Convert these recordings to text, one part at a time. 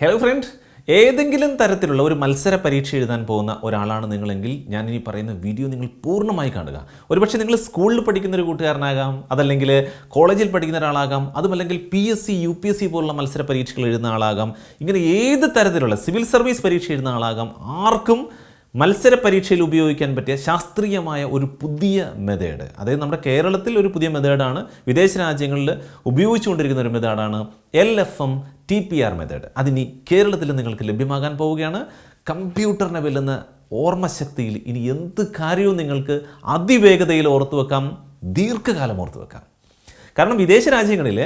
Hello friend, ഏതെങ്കിലും തരത്തിലുള്ള ഒരു മത്സര പരീക്ഷ എഴുതാൻ പോകുന്ന ഒരാളാണ് നിങ്ങളെങ്കിൽ ഞാനിനി പറയുന്ന വീഡിയോ നിങ്ങൾ പൂർണ്ണമായി കാണുക. ഒരുപക്ഷെ നിങ്ങൾ സ്കൂളിൽ പഠിക്കുന്ന ഒരു കൂട്ടുകാരനാകാം, അതല്ലെങ്കിൽ കോളേജിൽ പഠിക്കുന്ന ഒരാളാകാം, അതുമല്ലെങ്കിൽ PSC UPSC പോലുള്ള മത്സര പരീക്ഷകൾ എഴുതുന്ന ആളാകാം, ഇങ്ങനെ ഏത് തരത്തിലുള്ള സിവിൽ സർവീസ് പരീക്ഷ എഴുതുന്ന ആളാകാം. ആർക്കും മത്സര പരീക്ഷയിൽ ഉപയോഗിക്കാൻ പറ്റിയ ശാസ്ത്രീയമായ ഒരു പുതിയ മെത്തേഡ്, അതായത് നമ്മുടെ കേരളത്തിൽ ഒരു പുതിയ മെത്തേഡാണ്, വിദേശ രാജ്യങ്ങളിൽ ഉപയോഗിച്ചുകൊണ്ടിരിക്കുന്ന ഒരു മെത്തേഡാണ് LFM TPR മെത്തേഡ്. അതിനി കേരളത്തിൽ നിങ്ങൾക്ക് ലഭ്യമാകാൻ പോവുകയാണ്. കമ്പ്യൂട്ടറിനെ വെല്ലുന്ന ഓർമ്മശക്തിയിൽ ഇനി എന്ത് കാര്യവും നിങ്ങൾക്ക് അതിവേഗതയിൽ ഓർത്തു വെക്കാം, ദീർഘകാലം ഓർത്തു വെക്കാം. കാരണം വിദേശ രാജ്യങ്ങളിൽ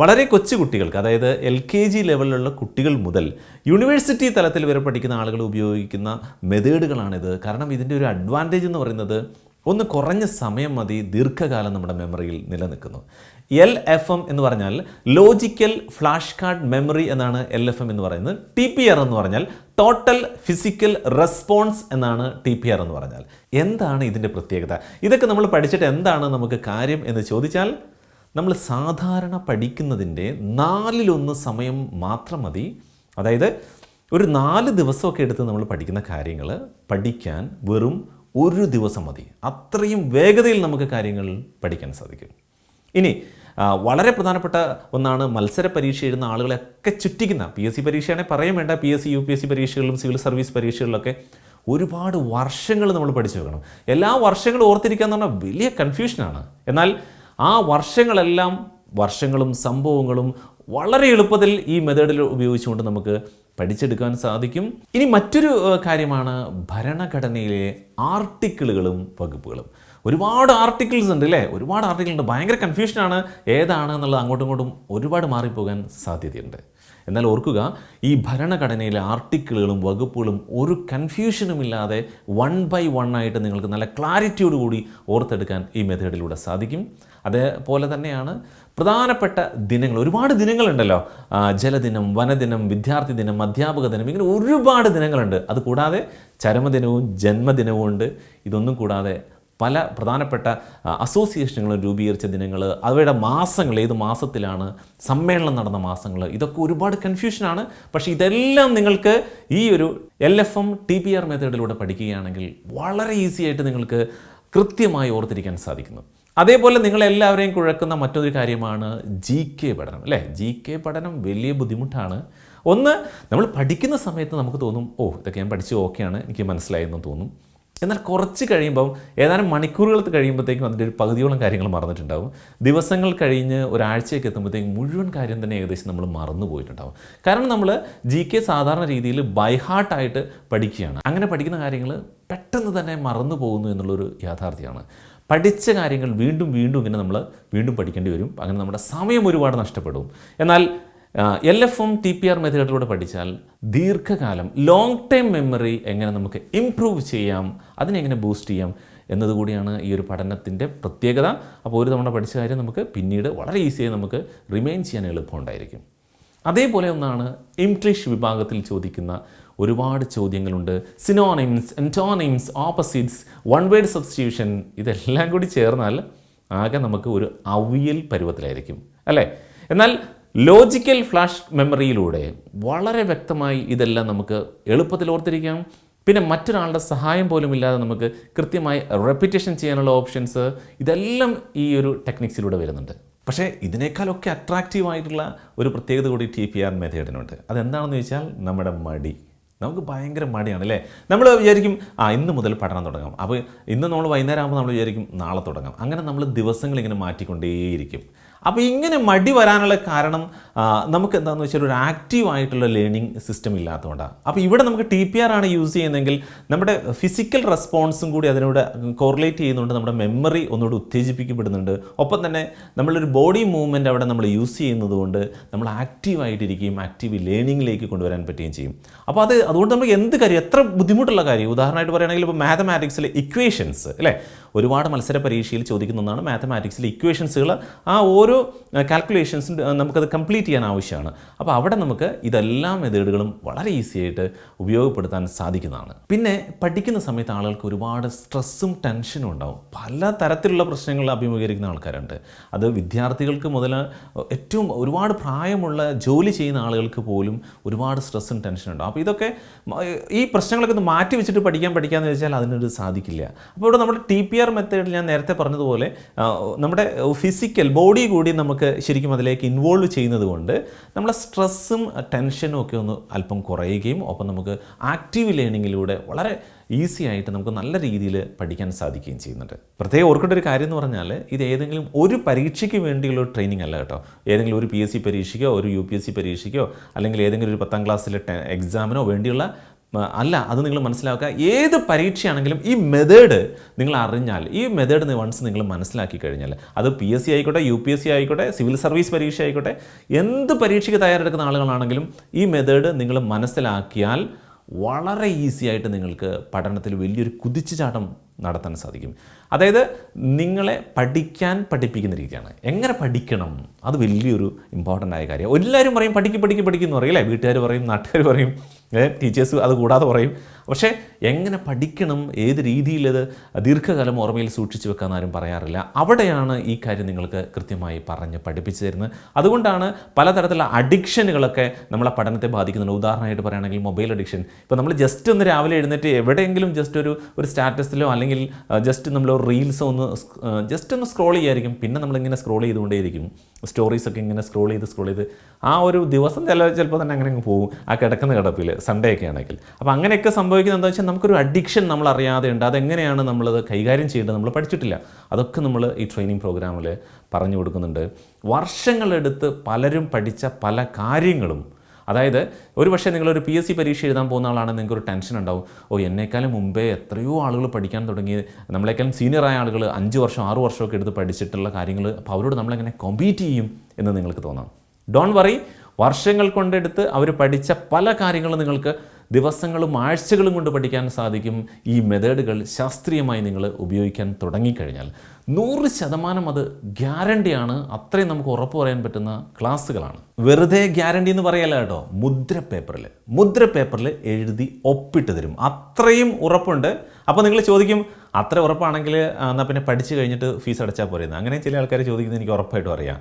വളരെ കൊച്ചു കുട്ടികൾക്ക്, അതായത് LKG ലെവലിലുള്ള കുട്ടികൾ മുതൽ യൂണിവേഴ്സിറ്റി തലത്തിൽ വരെ പഠിക്കുന്ന ആളുകൾ ഉപയോഗിക്കുന്ന മെത്തേഡുകളാണിത്. കാരണം ഇതിൻ്റെ ഒരു അഡ്വാൻറ്റേജ് എന്ന് പറയുന്നത്, ഒന്ന് കുറഞ്ഞ സമയം മതി, ദീർഘകാലം നമ്മുടെ മെമ്മറിയിൽ നിലനിൽക്കുന്നു. LFM എന്ന് പറഞ്ഞാൽ ലോജിക്കൽ ഫ്ലാഷ് കാർഡ് മെമ്മറി എന്നാണ് LFM എന്ന് പറയുന്നത്. TPR എന്ന് പറഞ്ഞാൽ ടോട്ടൽ ഫിസിക്കൽ റെസ്പോൺസ് എന്നാണ് TPR എന്ന് പറഞ്ഞാൽ. എന്താണ് ഇതിൻ്റെ പ്രത്യേകത? ഇതൊക്കെ നമ്മൾ പഠിച്ചിട്ട് എന്താണ് നമുക്ക് കാര്യം എന്ന് ചോദിച്ചാൽ, നമ്മൾ സാധാരണ പഠിക്കുന്നതിൻ്റെ 4/1 സമയം മാത്രം മതി. അതായത് ഒരു 4 ദിവസമൊക്കെ എടുത്ത് നമ്മൾ പഠിക്കുന്ന കാര്യങ്ങൾ പഠിക്കാൻ വെറും 1 ദിവസം മതി. അത്രയും വേഗതയിൽ നമുക്ക് കാര്യങ്ങൾ പഠിക്കാൻ സാധിക്കും. ഇനി വളരെ പ്രധാനപ്പെട്ട ഒന്നാണ്, മത്സര പരീക്ഷ എഴുതുന്ന ആളുകളെയൊക്കെ ചുറ്റിക്കുന്ന PSC പരീക്ഷയാണെങ്കിൽ പറയാൻ വേണ്ട, PSC UPSC പരീക്ഷകളിലും സിവിൽ സർവീസ് പരീക്ഷകളിലൊക്കെ ഒരുപാട് വർഷങ്ങൾ നമ്മൾ പഠിച്ചു വെക്കണം. എല്ലാ വർഷങ്ങളും ഓർത്തിരിക്കുക എന്ന് പറഞ്ഞാൽ വലിയ കൺഫ്യൂഷനാണ്. എന്നാൽ ആ വർഷങ്ങളും സംഭവങ്ങളും വളരെ എളുപ്പത്തിൽ ഈ മെത്തേഡിൽ ഉപയോഗിച്ചുകൊണ്ട് നമുക്ക് പഠിച്ചെടുക്കാൻ സാധിക്കും. ഇനി മറ്റൊരു കാര്യമാണ് ഭരണഘടനയിലെ ആർട്ടിക്കിളുകളും വകുപ്പുകളും. ഒരുപാട് ആർട്ടിക്കിൾസ് ഉണ്ട് അല്ലേ, ഒരുപാട് ആർട്ടിക്കിൾ ഉണ്ട്. ഭയങ്കര കൺഫ്യൂഷനാണ് ഏതാണ് എന്നുള്ളത്, അങ്ങോട്ടും ഇങ്ങോട്ടും ഒരുപാട് മാറിപ്പോകാൻ സാധ്യതയുണ്ട്. എന്നാൽ ഓർക്കുക, ഈ ഭരണഘടനയിലെ ആർട്ടിക്കിളുകളും വകുപ്പുകളും ഒരു കൺഫ്യൂഷനും ഇല്ലാതെ 1 by 1 ആയിട്ട് നിങ്ങൾക്ക് നല്ല ക്ലാരിറ്റിയോടുകൂടി ഓർത്തെടുക്കാൻ ഈ മെത്തേഡിലൂടെ സാധിക്കും. അതേപോലെ തന്നെയാണ് പ്രധാനപ്പെട്ട ദിനങ്ങൾ. ഒരുപാട് ദിനങ്ങളുണ്ടല്ലോ, ജലദിനം, വനദിനം, വിദ്യാർത്ഥി ദിനം, അധ്യാപക ദിനം, ഇങ്ങനെ ഒരുപാട് ദിനങ്ങളുണ്ട്. അതുകൂടാതെ ചരമദിനവും ജന്മദിനവും ഉണ്ട്. ഇതൊന്നും കൂടാതെ പല പ്രധാനപ്പെട്ട അസോസിയേഷനുകളും രൂപീകരിച്ച ദിനങ്ങൾ, അവയുടെ മാസങ്ങൾ, ഏത് മാസത്തിലാണ് സമ്മേളനം നടന്ന മാസങ്ങൾ, ഇതൊക്കെ ഒരുപാട് കൺഫ്യൂഷനാണ്. പക്ഷേ ഇതെല്ലാം നിങ്ങൾക്ക് ഈ ഒരു LFM TPR മെത്തേഡിലൂടെ പഠിക്കുകയാണെങ്കിൽ വളരെ ഈസി ആയിട്ട് നിങ്ങൾക്ക് കൃത്യമായി ഓർത്തിരിക്കാൻ സാധിക്കുന്നു. അതേപോലെ നിങ്ങളെല്ലാവരെയും കുഴക്കുന്ന മറ്റൊരു കാര്യമാണ് GK പഠനം അല്ലേ. GK പഠനം വലിയ ബുദ്ധിമുട്ടാണ്. ഒന്ന്, നമ്മൾ പഠിക്കുന്ന സമയത്ത് നമുക്ക് തോന്നും, ഇതൊക്കെ ഞാൻ പഠിച്ചു ഓക്കെയാണ്, എനിക്ക് മനസ്സിലായെന്ന് തോന്നും. എന്നാൽ കുറച്ച് കഴിയുമ്പം, ഏതാനും മണിക്കൂറുകൾ കഴിയുമ്പോഴത്തേക്കും അതിൻ്റെ ഒരു പകുതിയോളം കാര്യങ്ങൾ മറന്നിട്ടുണ്ടാവും. ദിവസങ്ങൾ കഴിഞ്ഞ് ഒരാഴ്ചയൊക്കെ എത്തുമ്പോഴത്തേക്കും മുഴുവൻ കാര്യം തന്നെ ഏകദേശം നമ്മൾ മറന്നു പോയിട്ടുണ്ടാവും. കാരണം നമ്മൾ GK സാധാരണ രീതിയിൽ ബൈ ഹാർട്ടായിട്ട് പഠിക്കുകയാണ്. അങ്ങനെ പഠിക്കുന്ന കാര്യങ്ങൾ പെട്ടെന്ന് തന്നെ മറന്നു പോകുന്നു എന്നുള്ളൊരു യാഥാർത്ഥ്യമാണ്. പഠിച്ച കാര്യങ്ങൾ വീണ്ടും ഇങ്ങനെ നമ്മൾ വീണ്ടും പഠിക്കേണ്ടി വരും. അങ്ങനെ നമ്മുടെ സമയം ഒരുപാട് നഷ്ടപ്പെടും. എന്നാൽ LFM TPR മെത്തേഡിലൂടെ പഠിച്ചാൽ ദീർഘകാലം ലോങ് ടൈം മെമ്മറി എങ്ങനെ നമുക്ക് ഇംപ്രൂവ് ചെയ്യാം, അതിനെങ്ങനെ ബൂസ്റ്റ് ചെയ്യാം എന്നതുകൂടിയാണ് ഈ ഒരു പഠനത്തിൻ്റെ പ്രത്യേകത. അപ്പോൾ ഒരു തവണ പഠിച്ച കാര്യം നമുക്ക് പിന്നീട് വളരെ ഈസിയായി നമുക്ക് റിമൈൻ ചെയ്യാൻ എളുപ്പമുണ്ടായിരിക്കും. അതേപോലെ ഒന്നാണ് ഇംഗ്ലീഷ് വിഭാഗത്തിൽ ചോദിക്കുന്ന ഒരുപാട് ചോദ്യങ്ങളുണ്ട്. Synonyms, antonyms, opposites, one word substitution, ഇതെല്ലാം കൂടി ചേർന്നാൽ ആകെ നമുക്ക് ഒരു അവിയൽ പരുവത്തിലായിരിക്കും അല്ലേ. എന്നാൽ ലോജിക്കൽ ഫ്ലാഷ് മെമ്മറിയിലൂടെ വളരെ വ്യക്തമായി ഇതെല്ലാം നമുക്ക് എളുപ്പത്തിൽ ഓർത്തിരിക്കാം. പിന്നെ മറ്റൊരാളുടെ സഹായം പോലും ഇല്ലാതെ നമുക്ക് കൃത്യമായി റെപ്പിറ്റേഷൻ ചെയ്യാനുള്ള ഓപ്ഷൻസ്, ഇതെല്ലാം ഈ ഒരു ടെക്നിക്സിലൂടെ വരുന്നുണ്ട്. പക്ഷേ ഇതിനേക്കാളൊക്കെ അട്രാക്റ്റീവായിട്ടുള്ള ഒരു പ്രത്യേകത കൂടി TPR മെത്തേഡിനുണ്ട്. അതെന്താണെന്ന് ചോദിച്ചാൽ നമ്മുടെ മടി. നമുക്ക് ഭയങ്കര മടിയാണ് അല്ലേ. നമ്മൾ വിചാരിക്കും ഇന്ന് മുതൽ പഠനം തുടങ്ങാം, അപ്പോൾ ഇന്ന് നമ്മൾ വൈകുന്നേരം ആകുമ്പോൾ നമ്മൾ വിചാരിക്കും നാളെ തുടങ്ങാം. അങ്ങനെ നമ്മൾ ദിവസങ്ങൾ ഇങ്ങനെ മാറ്റിക്കൊണ്ടേയിരിക്കും. അപ്പോൾ ഇങ്ങനെ മടി വരാനുള്ള കാരണം നമുക്ക് എന്താണെന്ന് വെച്ചാൽ ഒരു ആക്റ്റീവായിട്ടുള്ള ലേണിംഗ് സിസ്റ്റം ഇല്ലാത്തതുകൊണ്ടാണ്. അപ്പോൾ ഇവിടെ നമുക്ക് TPR ആണ് യൂസ് ചെയ്യുന്നതെങ്കിൽ നമ്മുടെ ഫിസിക്കൽ റെസ്പോൺസും കൂടി അതിനോട് കോറിലേറ്റ് ചെയ്യുന്നുണ്ട്, നമ്മുടെ മെമ്മറി ഒന്നുകൂടി ഉത്തേജിപ്പിക്കപ്പെടുന്നുണ്ട്. ഒപ്പം തന്നെ നമ്മളൊരു ബോഡി മൂവ്മെൻറ്റ് അവിടെ നമ്മൾ യൂസ് ചെയ്യുന്നത് കൊണ്ട് നമ്മൾ ആക്റ്റീവായിട്ടിരിക്കുകയും ആക്റ്റീവ് ലേണിങ്ങിലേക്ക് കൊണ്ടുവരാൻ പറ്റുകയും ചെയ്യും. അപ്പോൾ അതുകൊണ്ട് നമുക്ക് എന്ത് കാര്യം, എത്ര ബുദ്ധിമുട്ടുള്ള കാര്യം, ഉദാഹരണമായിട്ട് പറയുകയാണെങ്കിൽ ഇപ്പോൾ മാത്തമാറ്റിക്സിലെ ഇക്വേഷൻസ് അല്ലേ, ഒരുപാട് മത്സര പരീക്ഷയിൽ ചോദിക്കുന്ന ഒന്നാണ് മാത്തമാറ്റിക്സിലെ ഇക്വേഷൻസുകൾ. ആ ഓരോ കാൽക്കുലേഷൻസും നമുക്കത് കംപ്ലീറ്റ് ചെയ്യാൻ ആവശ്യമാണ്. അപ്പോൾ അവിടെ നമുക്ക് ഇതെല്ലാ മെത്തേഡുകളും വളരെ ഈസി ആയിട്ട് ഉപയോഗപ്പെടുത്താൻ സാധിക്കുന്നതാണ്. പിന്നെ പഠിക്കുന്ന സമയത്ത് ആളുകൾക്ക് ഒരുപാട് സ്ട്രെസ്സും ടെൻഷനും ഉണ്ടാവും. പല തരത്തിലുള്ള പ്രശ്നങ്ങൾ അഭിമുഖീകരിക്കുന്ന ആൾക്കാരുണ്ട്. അത് വിദ്യാർത്ഥികൾക്ക് മുതൽ ഏറ്റവും ഒരുപാട് പ്രായമുള്ള ജോലി ചെയ്യുന്ന ആളുകൾക്ക് പോലും ഒരുപാട് സ്ട്രെസ്സും ടെൻഷനും ഉണ്ടാവും. അപ്പോൾ ഇതൊക്കെ ഈ പ്രശ്നങ്ങളൊക്കെ ഒന്ന് മാറ്റി വെച്ചിട്ട് പഠിക്കാമെന്ന് വെച്ചാൽ അതിനൊരു സാധിക്കില്ല. അപ്പോൾ ഇവിടെ നമ്മുടെ TPR മെത്തേഡിൽ ഞാൻ നേരത്തെ പറഞ്ഞതുപോലെ നമ്മുടെ ഫിസിക്കൽ ബോഡി കൂടി നമുക്ക് ശരിക്കും അതിലേക്ക് ഇൻവോൾവ് ചെയ്യുന്നത് കൊണ്ട് നമ്മളെ സ്ട്രെസ്സും ടെൻഷനും ഒക്കെ ഒന്ന് അല്പം കുറയുകയും ഒപ്പം നമുക്ക് ആക്റ്റീവ് ലേണിങ്ങിലൂടെ വളരെ ഈസി ആയിട്ട് നമുക്ക് നല്ല രീതിയിൽ പഠിക്കാൻ സാധിക്കുകയും ചെയ്യുന്നുണ്ട്. പ്രത്യേകം ഓർക്കേണ്ട ഒരു കാര്യം എന്ന് പറഞ്ഞാൽ ഇത് ഏതെങ്കിലും ഒരു പരീക്ഷയ്ക്ക് വേണ്ടിയുള്ള ഒരു ട്രെയിനിങ് അല്ല കേട്ടോ. ഏതെങ്കിലും ഒരു PSC പരീക്ഷയ്ക്കോ ഒരു UPSC പരീക്ഷയ്ക്കോ അല്ലെങ്കിൽ ഏതെങ്കിലും ഒരു 10ാം ക്ലാസ്സിലെ എക്സാമിനോ വേണ്ടിയുള്ള അല്ല. അത് നിങ്ങൾ മനസ്സിലാക്കുക. ഏത് പരീക്ഷയാണെങ്കിലും ഈ മെത്തേഡ് നിങ്ങൾ അറിഞ്ഞാൽ, ഈ മെത്തേഡ് വൺസ് നിങ്ങൾ മനസ്സിലാക്കി കഴിഞ്ഞാൽ, അത് PSC ആയിക്കോട്ടെ, UPSC ആയിക്കോട്ടെ, സിവിൽ സർവീസ് പരീക്ഷ ആയിക്കോട്ടെ, എന്ത് പരീക്ഷയ്ക്ക് തയ്യാറെടുക്കുന്ന ആളുകളാണെങ്കിലും ഈ മെത്തേഡ് നിങ്ങൾ മനസ്സിലാക്കിയാൽ വളരെ ഈസി ആയിട്ട് നിങ്ങൾക്ക് പഠനത്തിൽ വലിയൊരു കുതിച്ചുചാട്ടം നടത്താൻ സാധിക്കും. അതായത് നിങ്ങളെ പഠിപ്പിക്കുന്ന രീതിയാണ്. എങ്ങനെ പഠിക്കണം അത് വലിയൊരു ഇമ്പോർട്ടൻ്റ് ആയ കാര്യം. എല്ലാവരും പറയും പഠിക്കുന്നു പറയും അല്ലേ, വീട്ടുകാർ പറയും, നാട്ടുകാർ പറയും, ടീച്ചേഴ്സ് അത് കൂടാതെ പറയും. പക്ഷേ എങ്ങനെ പഠിക്കണം, ഏത് രീതിയിൽ അത് ദീർഘകാലം ഓർമ്മയിൽ സൂക്ഷിച്ചു വെക്കാൻ ആരും പറയാറില്ല. അവിടെയാണ് ഈ കാര്യം നിങ്ങൾക്ക് കൃത്യമായി പറഞ്ഞ് പഠിപ്പിച്ചു തരുന്നത്. അതുകൊണ്ടാണ് പലതരത്തിലുള്ള അഡിക്ഷനുകളൊക്കെ നമ്മളെ പഠനത്തെ ബാധിക്കുന്നുണ്ട്. ഉദാഹരണമായിട്ട് പറയുകയാണെങ്കിൽ മൊബൈൽ അഡിക്ഷൻ. ഇപ്പോൾ നമ്മൾ ജസ്റ്റ് ഒന്ന് രാവിലെ എഴുന്നേറ്റ് എവിടെയെങ്കിലും ജസ്റ്റ് ഒരു സ്റ്റാറ്റസിലോ അല്ലെങ്കിൽ ജസ്റ്റ് നമ്മൾ റീൽസോ ജസ്റ്റ് ഒന്ന് സ്ക്രോൾ ചെയ്യായിരിക്കും. പിന്നെ നമ്മളിങ്ങനെ സ്ക്രോൾ ചെയ്തുകൊണ്ടേയിരിക്കും. സ്റ്റോറീസൊക്കെ ഇങ്ങനെ സ്ക്രോൾ ചെയ്ത് ആ ഒരു ദിവസം ചിലപ്പോൾ തന്നെ അങ്ങനെ അങ്ങ് പോകും, ആ കിടക്കുന്ന കിടപ്പിൽ, സൺഡേ ഒക്കെ ആണെങ്കിൽ. അപ്പോൾ അങ്ങനെയൊക്കെ സംഭവിക്കുന്നത് എന്താ വെച്ചാൽ നമുക്കൊരു അഡിക്ഷൻ നമ്മൾ അറിയാതെ ഉണ്ട്. അതെങ്ങനെയാണ് നമ്മളത് കൈകാര്യം ചെയ്യേണ്ടത് നമ്മൾ പഠിച്ചിട്ടില്ല. അതൊക്കെ നമ്മൾ ഈ ട്രെയിനിങ് പ്രോഗ്രാമിൽ പറഞ്ഞു കൊടുക്കുന്നുണ്ട്. വർഷങ്ങളെടുത്ത് പലരും പഠിച്ച പല കാര്യങ്ങളും, അതായത് ഒരു പക്ഷേ നിങ്ങളൊരു PSC പരീക്ഷ എഴുതാൻ പോകുന്ന ആളാണെങ്കിൽ നിങ്ങൾക്കൊരു ടെൻഷൻ ഉണ്ടാവും. എന്നേക്കാളും മുമ്പേ എത്രയോ ആളുകൾ പഠിക്കാൻ തുടങ്ങി, നമ്മളെക്കാളും സീനിയറായ ആളുകൾ 5 വർഷം 6 വർഷമൊക്കെ എടുത്ത് പഠിച്ചിട്ടുള്ള കാര്യങ്ങൾ, അപ്പോൾ അവരോട് നമ്മളെങ്ങനെ കോമ്പീറ്റ് ചെയ്യും എന്ന് നിങ്ങൾക്ക് തോന്നാം. ഡോണ്ട് വറി, വർഷങ്ങൾ കൊണ്ടെടുത്ത് അവർ പഠിച്ച പല കാര്യങ്ങളും നിങ്ങൾക്ക് ദിവസങ്ങളും ആഴ്ചകളും കൊണ്ട് പഠിക്കാൻ സാധിക്കും. ഈ മെത്തേഡുകൾ ശാസ്ത്രീയമായി നിങ്ങൾ ഉപയോഗിക്കാൻ തുടങ്ങിക്കഴിഞ്ഞാൽ 100% അത് ഗ്യാരണ്ടിയാണ്. അത്രയും നമുക്ക് ഉറപ്പ് പറയാൻ പറ്റുന്ന ക്ലാസ്സുകളാണ്. വെറുതെ ഗ്യാരണ്ടി എന്ന് പറയല്ല കേട്ടോ, മുദ്ര പേപ്പറിൽ എഴുതി ഒപ്പിട്ട് തരും. അത്രയും ഉറപ്പുണ്ട്. അപ്പോൾ നിങ്ങൾ ചോദിക്കും, അത്ര ഉറപ്പാണെങ്കിൽ എന്നാൽ പിന്നെ പഠിച്ചു കഴിഞ്ഞിട്ട് ഫീസ് അടച്ചാൽ പോരെയെന്ന്. അങ്ങനെ ചില ആൾക്കാർ ചോദിക്കുന്നത് എനിക്ക് ഉറപ്പായിട്ടും അറിയാം.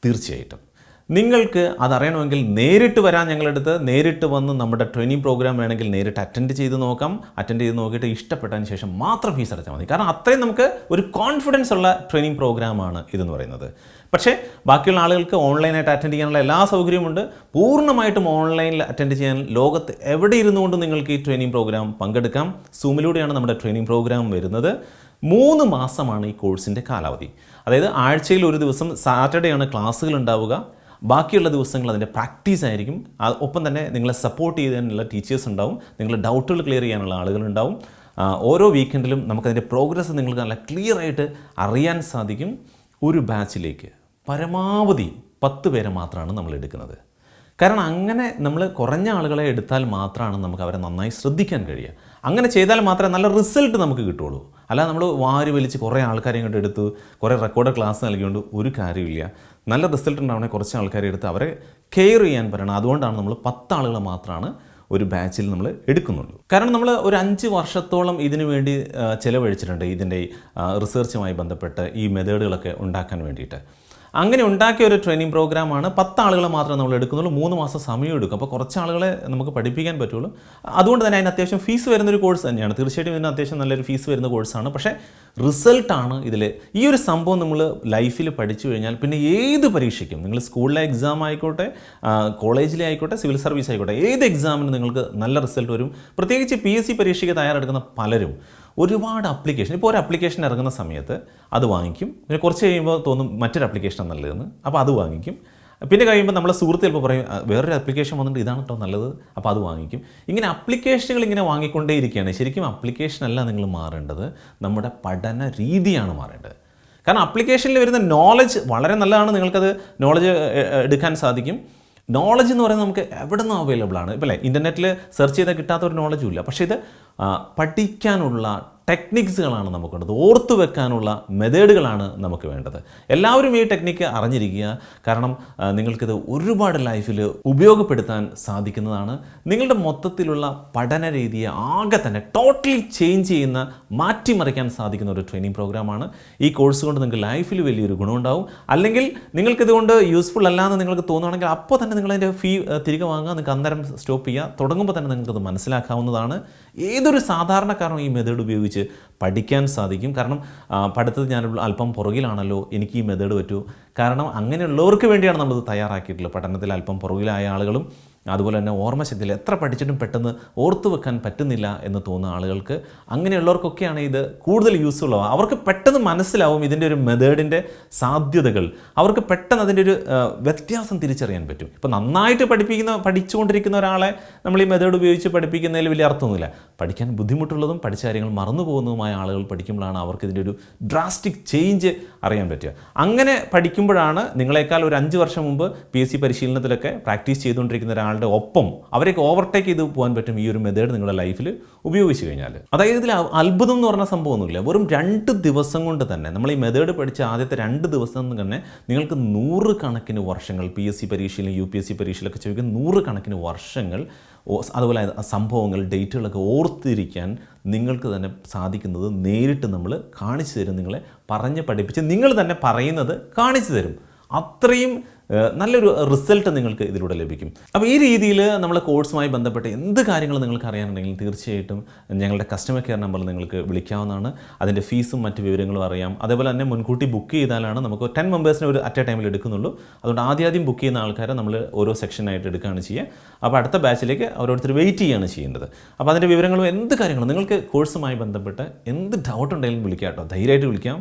തീർച്ചയായിട്ടും നിങ്ങൾക്ക് അതറിയണമെങ്കിൽ നേരിട്ട് വരാൻ ഞങ്ങളടുത്ത്, നേരിട്ട് വന്ന് നമ്മുടെ ട്രെയിനിങ് പ്രോഗ്രാം വേണമെങ്കിൽ നേരിട്ട് അറ്റൻഡ് ചെയ്ത് നോക്കിയിട്ട് ഇഷ്ടപ്പെട്ടതിന് ശേഷം മാത്രം ഫീസ് അടച്ചാൽ മതി. കാരണം അത്രയും നമുക്ക് ഒരു കോൺഫിഡൻസ് ഉള്ള ട്രെയിനിങ് പ്രോഗ്രാമാണ് ഇതെന്ന് പറയുന്നത്. പക്ഷേ ബാക്കിയുള്ള ആളുകൾക്ക് ഓൺലൈനായിട്ട് അറ്റൻഡ് ചെയ്യാനുള്ള എല്ലാ സൗകര്യമുണ്ട്. പൂർണ്ണമായിട്ടും ഓൺലൈനിൽ അറ്റൻഡ് ചെയ്യാൻ ലോകത്ത് എവിടെ ഇരുന്നുകൊണ്ടും നിങ്ങൾക്ക് ഈ ട്രെയിനിങ് പ്രോഗ്രാം പങ്കെടുക്കാം. സൂമിലൂടെയാണ് നമ്മുടെ ട്രെയിനിങ് പ്രോഗ്രാം വരുന്നത്. 3 മാസമാണ് ഈ കോഴ്സിൻ്റെ കാലാവധി. അതായത് ആഴ്ചയിൽ ഒരു ദിവസം സാറ്റർഡേ ആണ് ക്ലാസ്സുകൾ ഉണ്ടാവുക. ബാക്കിയുള്ള ദിവസങ്ങൾ അതിൻ്റെ പ്രാക്ടീസ് ആയിരിക്കും. ഒപ്പം തന്നെ നിങ്ങളെ സപ്പോർട്ട് ചെയ്യാനുള്ള ടീച്ചേഴ്സ് ഉണ്ടാവും, നിങ്ങളുടെ ഡൗട്ടുകൾ ക്ലിയർ ചെയ്യാനുള്ള ആളുകളുണ്ടാവും. ഓരോ വീക്കെൻഡിലും നമുക്കതിൻ്റെ പ്രോഗ്രസ് നിങ്ങൾക്ക് നല്ല ക്ലിയർ ആയിട്ട് അറിയാൻ സാധിക്കും. ഒരു ബാച്ചിലേക്ക് പരമാവധി 10 പേരെ മാത്രമാണ് നമ്മൾ എടുക്കുന്നത്. കാരണം അങ്ങനെ നമ്മൾ കുറഞ്ഞ ആളുകളെ എടുത്താൽ മാത്രമാണ് നമുക്ക് അവരെ നന്നായി ശ്രദ്ധിക്കാൻ കഴിയുക. അങ്ങനെ ചെയ്താൽ മാത്രമേ നല്ല റിസൾട്ട് നമുക്ക് കിട്ടുള്ളൂ. അല്ലാതെ നമ്മൾ വാരി വലിച്ച് കുറേ ആൾക്കാരെ ഇങ്ങോട്ട് എടുത്ത് കുറേ റെക്കോർഡ് ക്ലാസ് നൽകിക്കൊണ്ട് ഒരു കാര്യമില്ല. നല്ല റിസൾട്ട് ഉണ്ടാവണമെങ്കിൽ കുറച്ച് ആൾക്കാരെ എടുത്ത് അവരെ കെയർ ചെയ്യാൻ പറയണം. അതുകൊണ്ടാണ് നമ്മൾ 10 ആളുകളെ മാത്രമാണ് ഒരു ബാച്ചിൽ നമ്മൾ എടുക്കുന്നുള്ളൂ. കാരണം നമ്മൾ ഒരു 5 വർഷത്തോളം ഇതിനു വേണ്ടി ചിലവഴിച്ചിട്ടുണ്ട്, ഇതിൻ്റെ റിസർച്ചുമായി ബന്ധപ്പെട്ട് ഈ മെത്തേഡുകളൊക്കെ ഉണ്ടാക്കാൻ വേണ്ടിയിട്ട്. അങ്ങനെ ഉണ്ടാക്കിയ ഒരു ട്രെയിനിങ് പ്രോഗ്രാമാണ്. 10 ആളുകളെ മാത്രമേ നമ്മൾ എടുക്കുന്നുള്ളൂ. 3 മാസം സമയം എടുക്കും. അപ്പോൾ കുറച്ച് ആളുകളെ നമുക്ക് പഠിപ്പിക്കാൻ പറ്റുള്ളൂ. അതുകൊണ്ട് തന്നെ അതിന് അത്യാവശ്യം ഫീസ് വരുന്നൊരു കോഴ്സ് തന്നെയാണ്. തീർച്ചയായിട്ടും ഇതിന് അത്യാവശ്യം നല്ലൊരു ഫീസ് വരുന്ന കോഴ്സാണ്. പക്ഷേ റിസൾട്ടാണ് ഇതിൽ. ഈ ഒരു സംഭവം നമ്മൾ ലൈഫിൽ പഠിച്ചു കഴിഞ്ഞാൽ പിന്നെ ഏത് പരീക്ഷയ്ക്കും, നിങ്ങൾ സ്കൂളിലെ എക്സാം ആയിക്കോട്ടെ, കോളേജിലെ ആയിക്കോട്ടെ, സിവിൽ സർവീസ് ആയിക്കോട്ടെ, ഏത് എക്സാമിനും നിങ്ങൾക്ക് നല്ല റിസൾട്ട് വരും. പ്രത്യേകിച്ച് PSC പരീക്ഷയ്ക്ക് തയ്യാറെടുക്കുന്ന പലരും ഒരുപാട് ആപ്ലിക്കേഷൻ, ഇപ്പോൾ ഒരു ആപ്ലിക്കേഷൻ ഇറങ്ങുന്ന സമയത്ത് അത് വാങ്ങിക്കും. പിന്നെ കുറച്ച് കഴിയുമ്പോൾ തോന്നും മറ്റൊരു ആപ്ലിക്കേഷൻ നല്ലതെന്ന്, അപ്പോൾ അത് വാങ്ങിക്കും. പിന്നെ കഴിയുമ്പോൾ നമ്മളെ സുഹൃത്ത് ചിലപ്പോൾ പറയും വേറൊരു ആപ്ലിക്കേഷൻ വന്നിട്ട് ഇതാണ് കേട്ടോ നല്ലത്, അപ്പോൾ അത് വാങ്ങിക്കും. ഇങ്ങനെ ആപ്ലിക്കേഷനുകൾ ഇങ്ങനെ വാങ്ങിക്കൊണ്ടേയിരിക്കുകയാണ്. ശരിക്കും ആപ്ലിക്കേഷൻ അല്ല നിങ്ങൾ മാറേണ്ടത്, നമ്മുടെ പഠന രീതിയാണ് മാറേണ്ടത്. കാരണം ആപ്ലിക്കേഷനിൽ വരുന്ന നോളജ് വളരെ നല്ലതാണ്, നിങ്ങൾക്കത് നോളജ് എടുക്കാൻ സാധിക്കും. നോളജ് എന്ന് പറയുന്നത് നമുക്ക് എവിടെ നിന്നും അവൈലബിൾ ആണ്. ഇപ്പോൾ അല്ലേ, ഇൻ്റർനെറ്റിൽ സെർച്ച് ചെയ്താൽ കിട്ടാത്തൊരു നോളജും ഇല്ല. പക്ഷേ ഇത് പഠിക്കാനുള്ള ടെക്നിക്സുകളാണ് നമുക്ക് വേണ്ടത്, ഓർത്തു വെക്കാനുള്ള മെത്തേഡുകളാണ് നമുക്ക് വേണ്ടത്. എല്ലാവരും ഈ ടെക്നിക്ക് അറിഞ്ഞിരിക്കുക. കാരണം നിങ്ങൾക്കിത് ഒരുപാട് ലൈഫിൽ ഉപയോഗപ്പെടുത്താൻ സാധിക്കുന്നതാണ്. നിങ്ങളുടെ മൊത്തത്തിലുള്ള പഠന രീതിയെ ആകെ തന്നെ ടോട്ടലി ചേഞ്ച് ചെയ്യുന്ന, മാറ്റിമറിക്കാൻ സാധിക്കുന്ന ഒരു ട്രെയിനിങ് പ്രോഗ്രാമാണ്. ഈ കോഴ്സ് കൊണ്ട് നിങ്ങൾക്ക് ലൈഫിൽ വലിയൊരു ഗുണമുണ്ടാവും. അല്ലെങ്കിൽ നിങ്ങൾക്കിതുകൊണ്ട് യൂസ്ഫുൾ അല്ലാന്ന് നിങ്ങൾക്ക് തോന്നുകയാണെങ്കിൽ അപ്പോൾ തന്നെ നിങ്ങളതിൻ്റെ ഫീ തിരികെ വാങ്ങുക. നിങ്ങൾക്ക് അന്നേരം സ്റ്റോപ്പ് ചെയ്യുക. തുടങ്ങുമ്പോൾ തന്നെ നിങ്ങൾക്കത് മനസ്സിലാക്കാവുന്നതാണ്. ഏതൊരു സാധാരണക്കാരനും ഈ മെത്തേഡ് ഉപയോഗിച്ച് പഠിക്കാൻ സാധിക്കും. കാരണം പഠിത്തത്തിൽ ഞാൻ അല്പം പുറകിലാണല്ലോ, എനിക്ക് ഈ മെത്തേഡ് പറ്റൂ. കാരണം അങ്ങനെയുള്ളവർക്ക് വേണ്ടിയാണ് നമ്മളിത് തയ്യാറാക്കിയിട്ടുള്ളത്. പഠനത്തിൽ അല്പം പുറകിലായ ആളുകളും അതുപോലെ തന്നെ ഓർമ്മശക്തിയിൽ എത്ര പഠിച്ചിട്ടും പെട്ടെന്ന് ഓർത്തു വെക്കാൻ പറ്റുന്നില്ല എന്ന് തോന്നുന്ന ആളുകൾക്ക്, അങ്ങനെയുള്ളവർക്കൊക്കെയാണ് ഇത് കൂടുതൽ യൂസ്ഫുൾ ആവുക. അവർക്ക് പെട്ടെന്ന് മനസ്സിലാവും ഇതിൻ്റെ ഒരു മെത്തേഡിൻ്റെ സാധ്യതകൾ. അവർക്ക് പെട്ടെന്ന് അതിൻ്റെ ഒരു വ്യത്യാസം തിരിച്ചറിയാൻ പറ്റും. ഇപ്പോൾ നന്നായിട്ട് പഠിച്ചുകൊണ്ടിരിക്കുന്ന ഒരാളെ നമ്മൾ ഈ മെത്തേഡ് ഉപയോഗിച്ച് പഠിപ്പിക്കുന്നതിൽ വലിയ അർത്ഥമൊന്നുമില്ല. പഠിക്കാൻ ബുദ്ധിമുട്ടുള്ളതും പഠിച്ച കാര്യങ്ങൾ മറന്നു പോകുന്നതുമായ ആളുകൾ പഠിക്കുമ്പോഴാണ് അവർക്ക് ഇതിൻ്റെ ഒരു ഡ്രാസ്റ്റിക് ചേഞ്ച് അറിയാൻ പറ്റുക. അങ്ങനെ പഠിക്കുമ്പോഴാണ് നിങ്ങളെക്കാൾ ഒരു 5 വർഷം മുമ്പ് PSC പരിശീലനത്തിലൊക്കെ പ്രാക്ടീസ് ചെയ്തുകൊണ്ടിരിക്കുന്ന ഒരാളുടെ ഒപ്പം അവരൊക്കെ ഓവർടേക്ക് ചെയ്ത് പോകാൻ പറ്റും ഈ ഒരു മെത്തേഡ് നിങ്ങളുടെ ലൈഫിൽ ഉപയോഗിച്ച് കഴിഞ്ഞാൽ. അതായത് ഇതിൽ അത്ഭുതം എന്ന് പറഞ്ഞ സംഭവമൊന്നുമില്ല. വെറും 2 ദിവസം കൊണ്ട് തന്നെ, നമ്മൾ ഈ മെത്തേഡ് പഠിച്ച ആദ്യത്തെ 2 ദിവസം തന്നെ നിങ്ങൾക്ക് 100 കണക്കിന് വർഷങ്ങൾ, PSC പരീക്ഷയിലും UPSC പരീക്ഷയിലൊക്കെ ചോദിക്കുന്ന 100 കണക്കിന് വർഷങ്ങൾ, അതുപോലെ സംഭവങ്ങൾ, ഡേറ്റുകളൊക്കെ ഓർത്തിരിക്കാൻ നിങ്ങൾക്ക് തന്നെ സാധിക്കുന്നത് നേരിട്ട് നമ്മൾ കാണിച്ചു തരും. നിങ്ങളെ പറഞ്ഞ് പഠിപ്പിച്ച് നിങ്ങൾ തന്നെ പറയുന്നത് കാണിച്ചു തരും. അത്രയും നല്ലൊരു റിസൾട്ട് നിങ്ങൾക്ക് ഇതിലൂടെ ലഭിക്കും. അപ്പോൾ ഈ രീതിയിൽ നമ്മൾ കോഴ്സുമായി ബന്ധപ്പെട്ട് എന്ത് കാര്യങ്ങൾ നിങ്ങൾക്ക് അറിയാനുണ്ടെങ്കിലും തീർച്ചയായിട്ടും ഞങ്ങളുടെ കസ്റ്റമർ കെയർ നമ്പറിൽ നിങ്ങൾക്ക് വിളിക്കാവുന്നതാണ്. അതിൻ്റെ ഫീസും മറ്റ് വിവരങ്ങളും അറിയാം. അതേപോലെ തന്നെ മുൻകൂട്ടി ബുക്ക് ചെയ്താലാണ് നമുക്ക് 10 മെമ്പേഴ്സിനെ ഒരു അറ്റ് എ ടൈമിൽ എടുക്കുന്നുള്ളൂ. അതുകൊണ്ട് ആദ്യം ബുക്ക് ചെയ്യുന്ന ആൾക്കാരെ നമ്മൾ ഓരോ സെക്ഷനായിട്ട് എടുക്കുകയാണ് ചെയ്യുക. അപ്പോൾ അടുത്ത ബാച്ചിലേക്ക് ഓരോരുത്തർ വെയിറ്റ് ചെയ്യുകയാണ് ചെയ്യേണ്ടത്. അപ്പോൾ അതിൻ്റെ വിവരങ്ങളും എന്ത് കാര്യങ്ങളും നിങ്ങൾക്ക് കോഴ്സുമായി ബന്ധപ്പെട്ട് എന്ത് ഡൗട്ട് ഉണ്ടെങ്കിലും വിളിക്കാം കേട്ടോ. ധൈര്യമായിട്ട് വിളിക്കാം.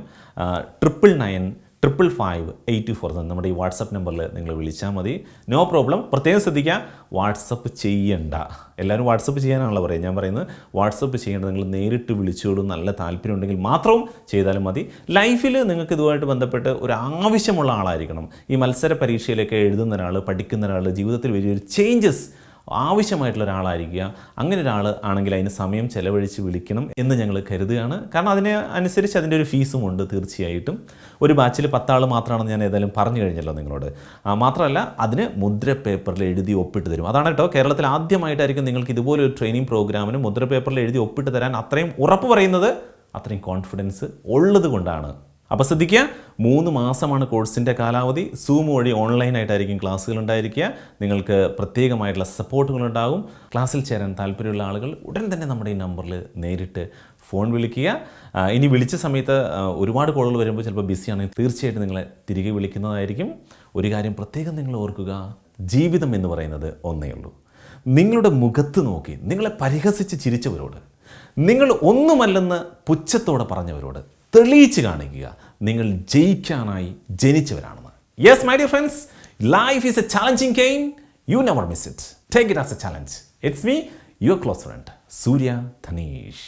99955584 നമ്മുടെ ഈ വാട്സപ്പ് നമ്പറിൽ നിങ്ങൾ വിളിച്ചാൽ മതി. No problem. പ്രത്യേകം ശ്രദ്ധിക്കുക, വാട്സപ്പ് ചെയ്യണ്ട. എല്ലാവരും വാട്സപ്പ് ചെയ്യാനാണല്ലോ പറയുക. ഞാൻ പറയുന്നത് വാട്സപ്പ് ചെയ്യേണ്ട, നിങ്ങൾ നേരിട്ട് വിളിച്ചോളൂ. നല്ല താല്പര്യം ഉണ്ടെങ്കിൽ മാത്രം ചെയ്താലും മതി. ലൈഫിൽ നിങ്ങൾക്ക് ഇതുമായിട്ട് ബന്ധപ്പെട്ട് ഒരു ആവശ്യമുള്ള ആളായിരിക്കണം. ഈ മത്സര പരീക്ഷയിലൊക്കെ എഴുതുന്ന ഒരാൾ, പഠിക്കുന്ന ഒരാൾ, ജീവിതത്തിൽ വലിയൊരു ചേഞ്ചസ് ആവശ്യമായിട്ടുള്ള ഒരാളായിരിക്കുക. അങ്ങനെ ഒരാൾ ആണെങ്കിൽ അതിന് സമയം ചെലവഴിച്ച് വിളിക്കണം എന്ന് ഞങ്ങൾ കരുതുകയാണ്. കാരണം അതിന് അനുസരിച്ച് അതിൻ്റെ ഒരു ഫീസും ഉണ്ട് തീർച്ചയായിട്ടും. ഒരു ബാച്ചിൽ 10 ആൾ മാത്രമാണെന്ന് ഞാൻ ഏതായാലും പറഞ്ഞു കഴിഞ്ഞല്ലോ നിങ്ങളോട്. മാത്രമല്ല അതിന് മുദ്ര പേപ്പറിൽ എഴുതി ഒപ്പിട്ട് തരും. അതാണ് കേട്ടോ, കേരളത്തിൽ ആദ്യമായിട്ടായിരിക്കും നിങ്ങൾക്ക് ഇതുപോലെ ഒരു ട്രെയിനിങ് പ്രോഗ്രാമിന് മുദ്ര പേപ്പറിൽ എഴുതി ഒപ്പിട്ട് തരാൻ അത്രയും ഉറപ്പ് പറയുന്നത്. അത്രയും കോൺഫിഡൻസ് ഉള്ളത് കൊണ്ടാണ്. അപ്പോൾ ശ്രദ്ധിക്കുക, 3 മാസമാണ് കോഴ്സിൻ്റെ കാലാവധി. സൂം വഴി ഓൺലൈനായിട്ടായിരിക്കും ക്ലാസ്സുകൾ ഉണ്ടായിരിക്കുക. നിങ്ങൾക്ക് പ്രത്യേകമായിട്ടുള്ള സപ്പോർട്ടുകളുണ്ടാകും. ക്ലാസ്സിൽ ചേരാൻ താല്പര്യമുള്ള ആളുകൾ ഉടൻ തന്നെ നമ്മുടെ ഈ നമ്പറിൽ നേരിട്ട് ഫോൺ വിളിക്കുക. ഇനി വിളിച്ച സമയത്ത് ഒരുപാട് കോളുകൾ വരുമ്പോൾ ചിലപ്പോൾ ബിസിയാണെങ്കിൽ തീർച്ചയായിട്ടും നിങ്ങളെ തിരികെ വിളിക്കുന്നതായിരിക്കും. ഒരു കാര്യം പ്രത്യേകം നിങ്ങൾ ഓർക്കുക, ജീവിതം എന്ന് പറയുന്നത് ഒന്നേ ഉള്ളൂ. നിങ്ങളുടെ മുഖത്ത് നോക്കി നിങ്ങളെ പരിഹസിച്ച് ചിരിച്ചവരോട്, നിങ്ങൾ ഒന്നുമല്ലെന്ന് പുച്ഛത്തോടെ പറഞ്ഞവരോട് തെളിയിച്ച് കാണിക്കുക നിങ്ങൾ ജയിക്കാനായി ജനിച്ചവരാണെന്ന്. Yes my dear friends, life is a challenging game. You never miss it. Take it as a challenge. It's me, your close friend Surya Dhaneesh.